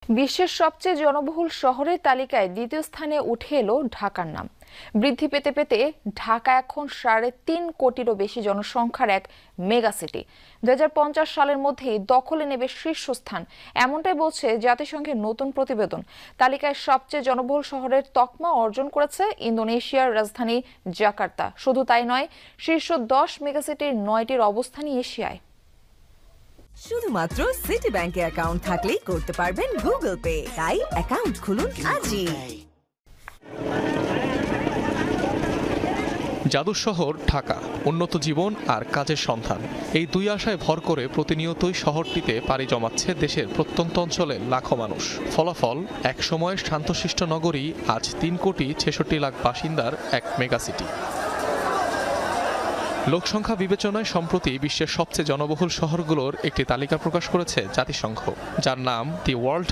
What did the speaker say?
বিশ্বের সবচেয়ে জনবহুল শহরের তালিকায় দ্বিতীয় স্থানে উঠে এলো ঢাকার নাম। বৃদ্ধি পেতে পেতে ঢাকা এখন ৩.৫ কোটিরও বেশি জনসংখ্যার এক মেগা সিটি। ২০৫০ সালের মধ্যেই দখলে নেবে শীর্ষস্থান, এমনটাই বলছে জাতিসংঘের নতুন প্রতিবেদন। তালিকায় সবচেয়ে জনবহুল শহরের তকমা অর্জন করেছে ইন্দোনেশিয়ার রাজধানী জাকার্তা। শুধু তাই নয়, শীর্ষ ১০ মেগাসিটির ৯টির অবস্থানই এশিয়ায়। শুধুমাত্র সিটি ব্যাংকে অ্যাকাউন্ট থাকলেই করতে পারবেন গুগল পে। তাই অ্যাকাউন্ট খুলুন আজই। জাদুর শহর ঢাকা, উন্নত জীবন আর কাজের সন্ধান, এই দুই আশায় ভর করে প্রতিনিয়তই শহরটিতে পাড়ি জমাচ্ছে দেশের প্রত্যন্ত অঞ্চলের লাখো মানুষ। ফলাফল, এক সময়ের শান্তশিষ্ট নগরী আজ ৩,৬৬,০০,০০০ বাসিন্দার এক মেগাসিটি। লোকসংখ্যা বিবেচনায় সম্প্রতি বিশ্বের সবচেয়ে জনবহুল শহরগুলোর একটি তালিকা প্রকাশ করেছে জাতিসংঘ, যার নাম দি ওয়ার্ল্ড